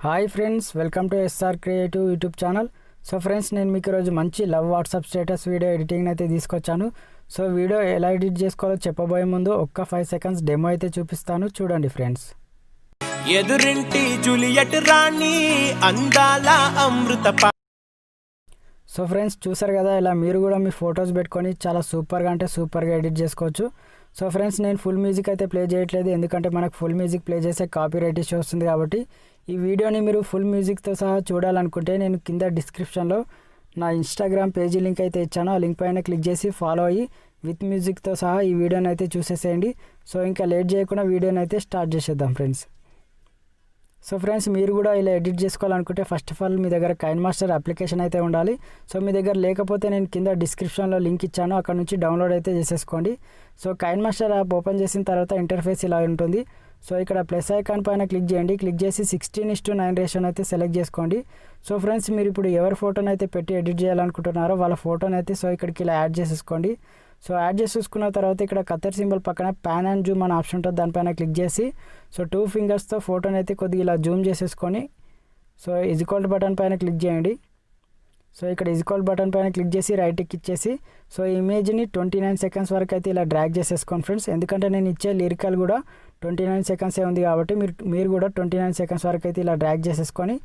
Hi friends, welcome to SR creative YouTube channel. So friends, నేను మీకు ఈరోజు మంచి love WhatsApp status video editing అయితే తీసుకొచ్చాను. సో వీడియో ఎలా ఎడిట్ చేసుకోవాలో చెప్పబోయే ముందు ఒక్క 5 సెకండ్స్ డెమో అయితే చూపిస్తాను, చూడండి ఫ్రెండ్స్. ఎదురింటి జూలియట్ రాణి అందాల అమృత. సో ఫ్రెండ్స్, చూసారు కదా, ఇలా మీరు కూడా మీ ఫొటోస్ పెట్టుకొని చాలా సూపర్గా ఎడిట్ చేసుకోవచ్చు. సో ఫ్రెండ్స్, నేను ఫుల్ మ్యూజిక్ అయితే ప్లే చేయట్లేదు, ఎందుకంటే మనకు ఫుల్ మ్యూజిక్ ప్లే చేసే కాపీరైట్ ఇష్యూ వస్తుంది. కాబట్టి ఈ వీడియోని మీరు ఫుల్ మ్యూజిక్తో సహా చూడాలనుకుంటే నేను కింద డిస్క్రిప్షన్లో నా ఇన్స్టాగ్రామ్ పేజీ లింక్ అయితే ఇచ్చాను. ఆ లింక్ పైన క్లిక్ చేసి ఫాలో అయ్యి విత్ మ్యూజిక్తో సహా ఈ వీడియోని అయితే చూసేసేయండి. సో ఇంకా లేట్ చేయకుండా వీడియోని అయితే స్టార్ట్ చేసేద్దాం ఫ్రెండ్స్. సో ఫ్రెండ్స్, మీరు కూడా ఇలా ఎడిట్ చేసుకోవాలనుకుంటే ఫస్ట్ ఆఫ్ ఆల్ మీ దగ్గర కైన్మాస్టర్ అప్లికేషన్ అయితే ఉండాలి. సో మీ దగ్గర లేకపోతే నేను కింద డిస్క్రిప్షన్లో లింక్ ఇచ్చాను, అక్కడ నుంచి డౌన్లోడ్ అయితే చేసేసుకోండి. సో కైన్మాస్టర్ యాప్ ఓపెన్ చేసిన తర్వాత ఇంటర్ఫేస్ ఇలా ఉంటుంది. సో ఇక్కడ ప్లస్ ఐకాన్ పైన క్లిక్ చేయండి. క్లిక్ చేసి 16:9 రేషియోని అయితే సెలెక్ట్ చేసుకోండి. సో ఫ్రెండ్స్, మీరు ఇప్పుడు ఎవరి ఫోటోని అయితే పెట్టి ఎడిట్ చేయాలనుకుంటున్నారో వాళ్ళ ఫోటోని అయితే సో ఇక్కడికి ఇలా యాడ్ చేసేసుకోండి. సో యాడ్ చేసేసుకున్న తర్వాత ఇక్కడ కత్తెర సింబల్ పక్కన ప్యాన్ అండ్ జూమ్ అనే ఆప్షన్ ఉంటుంది, దానిపైన క్లిక్ చేసి సో 2 ఫింగర్స్తో ఫోటోని అయితే కొద్దిగా ఇలా జూమ్ చేసేసుకొని సో ఈక్వల్ బటన్ పైన క్లిక్ చేయండి. సో ఇక్కడ ఈక్వల్ బటన్ పైన క్లిక్ చేసి రైట్కి ఇచ్చేసి సో ఇమేజ్ని 29 సెకండ్స్ వరకు అయితే ఇలా డ్రాగ్ చేసేసుకోండి ఫ్రెండ్స్. ఎందుకంటే నేను ఇచ్చే లిరికల్ కూడా 29 సెకండ్సే ఉంది, కాబట్టి మీరు కూడా 29 సెకండ్స్ వరకు అయితే ఇలా డ్రాగ్ చేసేసుకొని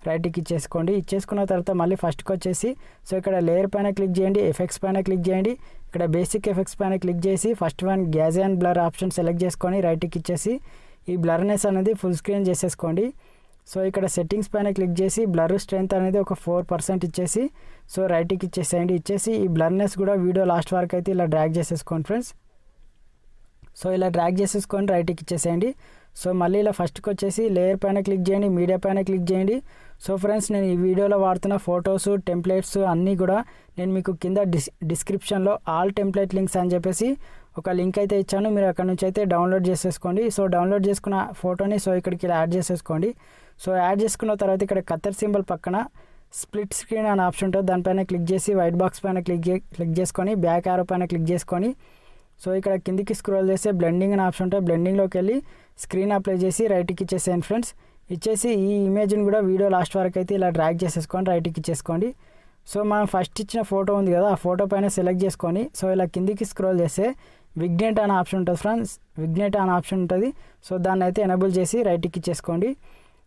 రైట్కి ఇచ్చేసుకోండి. ఇచ్చేసుకున్న తర్వాత మళ్ళీ ఫస్ట్కి వచ్చేసి సో ఇక్కడ లేయర్ పైన క్లిక్ చేయండి, ఎఫెక్ట్స్ పైన క్లిక్ చేయండి. ఇక్కడ బేసిక్ ఎఫెక్ట్స్ పైన క్లిక్ చేసి first one gauge and blur option select చేసుకొని రైట్కి ఇచ్చేసి ఈ బ్లర్నెస్ అనేది ఫుల్ స్క్రీన్ చేసేసుకోండి. సో ఇక్కడ సెట్టింగ్స్ పైన క్లిక్ చేసి బ్లర్ స్ట్రెంత్ అనేది ఒక 4% ఇచ్చేసి సో రైట్కి ఇచ్చేసేయండి. ఇచ్చేసి ఈ బ్లర్నెస్ కూడా వీడియో లాస్ట్ వరకు అయితే ఇలా డ్రాగ్ చేసేసుకోండి ఫ్రెండ్స్. సో ఇలా డ్రాగ్ చేసేసుకొని రైట్కి ఇచ్చేసేయండి. సో మళ్ళీ ఇలా ఫస్ట్కి వచ్చేసి లేయర్ పైన క్లిక్ చేయండి, మీడియా పైన క్లిక్ చేయండి. సో ఫ్రెండ్స్, నేను ఈ వీడియోలో వాడుతున్న ఫొటోస్ టెంప్లెట్స్ అన్నీ కూడా నేను మీకు కింద డిస్క్రిప్షన్లో ఆల్ టెంప్లెట్ లింక్స్ అని చెప్పేసి ఒక లింక్ అయితే ఇచ్చాను, మీరు అక్కడ నుంచి అయితే డౌన్లోడ్ చేసేసుకోండి. సో డౌన్లోడ్ చేసుకున్న ఫోటోని సో ఇక్కడికి ఇలా యాడ్ చేసేసుకోండి. సో యాడ్ చేసుకున్న తర్వాత ఇక్కడ కత్తెర సింబల్ పక్కన స్ప్లిట్ స్క్రీన్ అనే ఆప్షన్ ఉంటుంది, దానిపైన క్లిక్ చేసి వైట్ బాక్స్ పైన క్లిక్ చేసుకొని బ్యాక్ ఆరో పైన క్లిక్ చేసుకొని సో ఇక్కడ కిందికి స్క్రోల్ చేస్తే బ్లెండింగ్ అనే ఆప్షన్ ఉంటుంది, బ్లెండింగ్లోకి వెళ్ళి స్క్రీన్ అప్లై చేసి రైట్కి ఇచ్చేసేయండి ఫ్రెండ్స్. ఇచ్చేసి ఈ ఇమేజ్ని కూడా వీడియో లాస్ట్ వరకు అయితే ఇలా డ్రాగ్ చేసేసుకొని రైట్కి ఇచ్చేసుకోండి. సో మనం ఫస్ట్ ఇచ్చిన ఫోటో ఉంది కదా, ఆ ఫోటో పైన సెలెక్ట్ చేసుకొని సో ఇలా కిందికి స్క్రోల్ చేస్తే విగ్నేట్ అనే ఆప్షన్ ఉంటుంది ఫ్రెండ్స్, విగ్నేట్ అనే ఆప్షన్ ఉంటుంది. సో దాన్ని అయితే ఎనేబుల్ చేసి రైట్కి ఇచ్చేసుకోండి.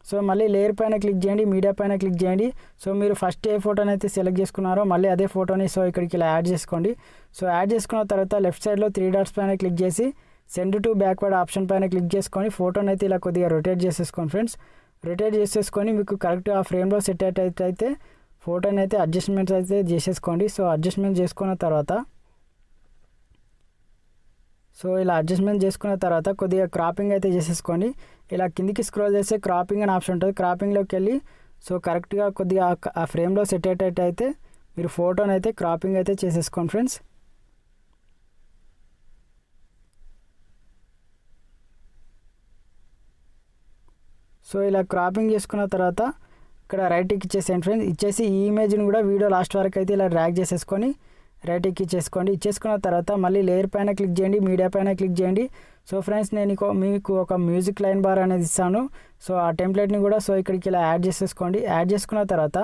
సో మళ్ళీ లేయర్ పైన క్లిక్ చేయండి, మీడియా పైన క్లిక్ చేయండి. సో మీరు ఫస్ట్ ఏ ఫోటోని అయితే సెలెక్ట్ చేసుకున్నారో మళ్ళీ అదే ఫోటోని సో ఇక్కడికి ఇలా యాడ్ చేసుకోండి. సో యాడ్ చేసుకున్న తర్వాత లెఫ్ట్ సైడ్లో 3 డాట్స్ పైన క్లిక్ చేసి సెండ్ టు బ్యాక్వర్డ్ ఆప్షన్ పైన క్లిక్ చేసుకొని ఫోటోని అయితే ఇలా కొద్దిగా రొటేట్ చేసేసుకోండి ఫ్రెండ్స్. రొటేట్ చేసేసుకొని మీకు కరెక్ట్ ఆ ఫ్రేమ్లో సెట్ అయితే ఫోటోని అయితే అడ్జస్ట్మెంట్స్ అయితే చేసేసుకోండి. సో అడ్జస్ట్మెంట్ చేసుకున్న తర్వాత సో ఇలా అడ్జస్ట్మెంట్ చేసుకున్న తర్వాత కొద్దిగా క్రాపింగ్ అయితే చేసేసుకోండి. ఇలా కిందికి స్క్రోల్ చేస్తే క్రాపింగ్ అని ఆప్షన్ ఉంటుంది, క్రాపింగ్లోకి వెళ్ళి సో కరెక్ట్గా కొద్దిగా ఆ ఫ్రేమ్లో సెట్ అయితే మీరు ఫోటోని అయితే క్రాపింగ్ అయితే చేసేసుకోండి ఫ్రెండ్స్. సో ఇలా క్రాపింగ్ చేసుకున్న తర్వాత ఇక్కడ రైట్కి ఇచ్చేసేయండి ఫ్రెండ్స్. ఇచ్చేసి ఈ ఇమేజ్ని కూడా వీడియో లాస్ట్ వరకు అయితే ఇలా డ్రాగ్ చేసేసుకొని రైట్కి ఇచ్చేసుకోండి. ఇచ్చేసుకున్న తర్వాత మళ్ళీ లేయర్ పైన క్లిక్ చేయండి, మీడియా పైన క్లిక్ చేయండి. సో ఫ్రెండ్స్, నేను మీకు ఒక మ్యూజిక్ లైన్ బార్ అనేది ఇస్తాను. సో ఆ టెంప్లెట్ని కూడా సో ఇక్కడికి ఇలా యాడ్ చేసేసుకోండి. యాడ్ చేసుకున్న తర్వాత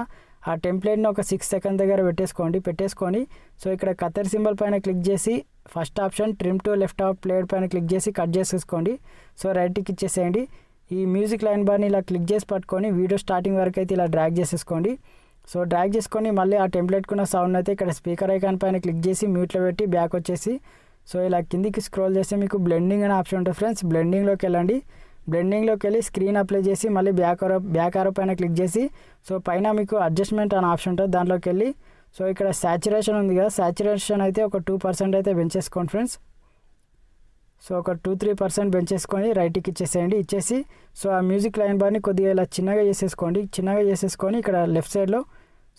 ఆ టెంప్లెట్ని ఒక 6 సెకండ్ దగ్గర పెట్టేసుకొని సో ఇక్కడ కత్తెర సింబల్ పైన క్లిక్ చేసి first option trim to left of played పైన క్లిక్ చేసి కట్ చేసేసుకోండి. సో రైట్కి ఇచ్చేసేయండి. ఈ మ్యూజిక్ లైన్ బార్ని ఇలా క్లిక్ చేసి పట్టుకొని వీడియో స్టార్టింగ్ వరకు అయితే ఇలా డ్రాగ్ చేసేసుకోండి. సో డ్రాగ్ చేసుకొని మళ్ళీ ఆ టెంప్లెట్కున్న సౌండ్ అయితే ఇక్కడ స్పీకర్ ఐకాన్ పైన క్లిక్ చేసి మ్యూట్లో పెట్టి బ్యాక్ వచ్చేసి సో ఇలా కిందికి స్క్రోల్ చేస్తే మీకు బ్లెండింగ్ అనే ఆప్షన్ ఉంటుంది ఫ్రెండ్స్. బ్లెండింగ్లోకి వెళ్ళండి. బ్లెండింగ్లోకి వెళ్ళి స్క్రీన్ అప్లై చేసి మళ్ళీ బ్యాక్ ఆరో పైన క్లిక్ చేసి సో పైన మీకు అడ్జస్ట్మెంట్ అనే ఆప్షన్ ఉంటుంది, దాంట్లోకి వెళ్ళి సో ఇక్కడ సాచురేషన్ ఉంది కదా, సాచురేషన్ అయితే ఒక 2% అయితే పెంచేసుకోండి ఫ్రెండ్స్. సో ఒక 2-3% పెంచేసుకొని రైట్కి ఇచ్చేసేయండి. ఇచ్చేసి సో ఆ మ్యూజిక్ లైన్ బార్ని కొద్దిగా ఇలా చిన్నగా చేసేసుకొని ఇక్కడ లెఫ్ట్ సైడ్లో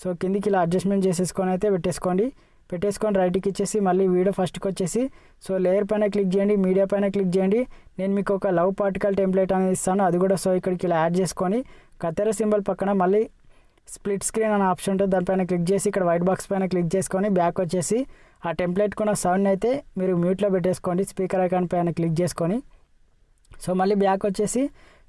సో కిందికి ఇలా అడ్జస్ట్మెంట్ చేసేసుకొని అయితే పెట్టేసుకొని రైట్కి ఇచ్చేసి మళ్ళీ వీడియో ఫస్ట్కి వచ్చేసి సో లేయర్ పైన క్లిక్ చేయండి, మీడియా పైన క్లిక్ చేయండి. నేను మీకు ఒక లవ్ పార్టికల్ టెంప్లెట్ అనేది ఇస్తాను, అది కూడా సో ఇక్కడికి ఇలా యాడ్ చేసుకొని కత్తెర సింబల్ పక్కన మళ్ళీ స్ప్లిట్ స్క్రీన్ అనే ఆప్షన్ ఉంటుంది, దానిపైన క్లిక్ చేసి ఇక్కడ వైట్ బాక్స్ పైన క్లిక్ చేసుకొని బ్యాక్ వచ్చేసి ఆ టెంప్లెట్కున్న సౌండ్ అయితే మీరు మ్యూట్లో పెట్టేసుకోండి, స్పీకర్ ఐకాన్ పైన క్లిక్ చేసుకొని. సో మళ్ళీ బ్యాక్ వచ్చేసి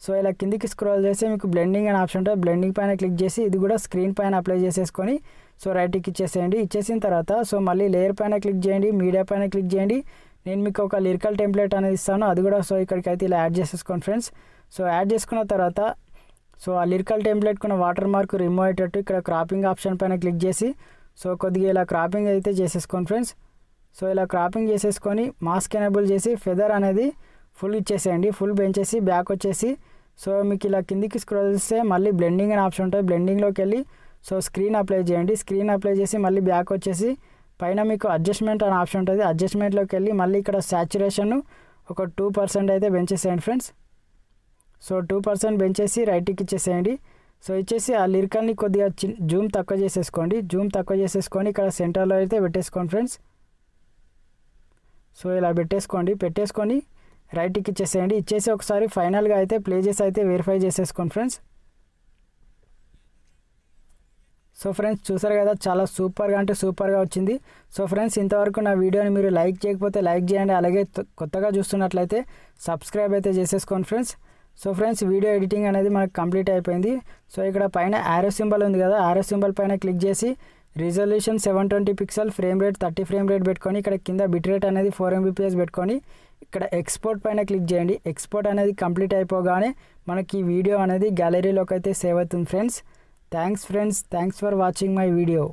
సో ఇలా కిందికి స్క్రోల్ చేసి మీకు బ్లెండింగ్ అనే ఆప్షన్ ఉంటుంది, బ్లెండింగ్ పైన క్లిక్ చేసి ఇది కూడా స్క్రీన్ పైన అప్లై చేసేసుకొని సో రైట్కి ఇచ్చేసేయండి. ఇచ్చేసిన తర్వాత సో మళ్ళీ లేయర్ పైన క్లిక్ చేయండి, మీడియా పైన క్లిక్ చేయండి. నేను మీకు ఒక లిరికల్ టెంప్లెట్ అనేది ఇస్తాను, అది కూడా సో ఇక్కడికైతే ఇలా యాడ్ చేసేసుకోండి ఫ్రెండ్స్. సో యాడ్ చేసుకున్న తర్వాత సో ఆ లిరికల్ టెంప్లెట్కున్న వాటర్ మార్క్ రిమూవ్ అయ్యేటట్టు ఇక్కడ క్రాపింగ్ ఆప్షన్ పైన క్లిక్ చేసి సో కొద్దిగా ఇలా క్రాపింగ్ అయితే చేసేసుకోండి ఫ్రెండ్స్. సో ఇలా క్రాపింగ్ చేసేసుకొని మాస్క్ ఎనేబుల్ చేసి ఫెదర్ అనేది ఫుల్ ఇచ్చేసేయండి, ఫుల్ పెంచేసి బ్యాక్ వచ్చేసి సో మీకు ఇలా కిందికి స్క్రోల్ చేస్తే మళ్ళీ బ్లెండింగ్ అనే ఆప్షన్ ఉంటుంది, బ్లెండింగ్లోకి వెళ్ళి సో స్క్రీన్ అప్లై చేయండి. స్క్రీన్ అప్లై చేసి మళ్ళీ బ్యాక్ వచ్చేసి పైన మీకు అడ్జస్ట్మెంట్ అనే ఆప్షన్ ఉంటుంది, అడ్జస్ట్మెంట్లోకి వెళ్ళి మళ్ళీ ఇక్కడ సాచురేషన్ ఒక 2% అయితే పెంచేసేయండి ఫ్రెండ్స్. సో 2% పెంచేసి రైట్కి ఇచ్చేసేయండి. సో ఇచ్చేసి ఆ లిరికల్ని కొద్దిగా జూమ్ తక్కువ చేసేసుకోండి, జూమ్ తక్కువ చేసేసుకొని ఇక్కడ సెంటర్లో అయితే పెట్టేసుకోండి ఫ్రెండ్స్. సో ఇలా పెట్టేసుకొని రైట్కి ఇచ్చేసేయండి. ఇచ్చేసి ఒకసారి ఫైనల్గా అయితే ప్లే చేసి అయితే వెరిఫై చేసేసుకోండి ఫ్రెండ్స్. సో ఫ్రెండ్స్ చూసారు కదా, చాలా సూపర్గా అంటే సూపర్గా వచ్చింది. సో ఫ్రెండ్స్ ఇంతవరకు నా వీడియోని మీరు లైక్ చేయకపోతే లైక్ చేయండి, అలాగే కొత్తగా చూస్తున్నట్లయితే సబ్స్క్రైబ్ అయితే చేసేసుకోండి friends. So friends video editing అనేది మనకు కంప్లీట్ అయిపోయింది. సో ఇక్కడ పైన యారో సింబల్ ఉంది కదా, యారో సింబల్ పైన క్లిక్ చేసి resolution 720 pixel, frame rate 30 frame rate పెట్టుకొని ఇక్కడ కింద బిట్ రేట్ అనేది 4 Mbps పెట్టుకొని ఇక్కడ ఎక్స్పోర్ట్ పైన క్లిక్ చేయండి. ఎక్స్పోర్ట్ అనేది కంప్లీట్ అయిపోగానే మనకి వీడియో అనేది గ్యాలరీలోకి అయితే సేవ్ అవుతుంది friends. Thanks friends, thanks for watching my video.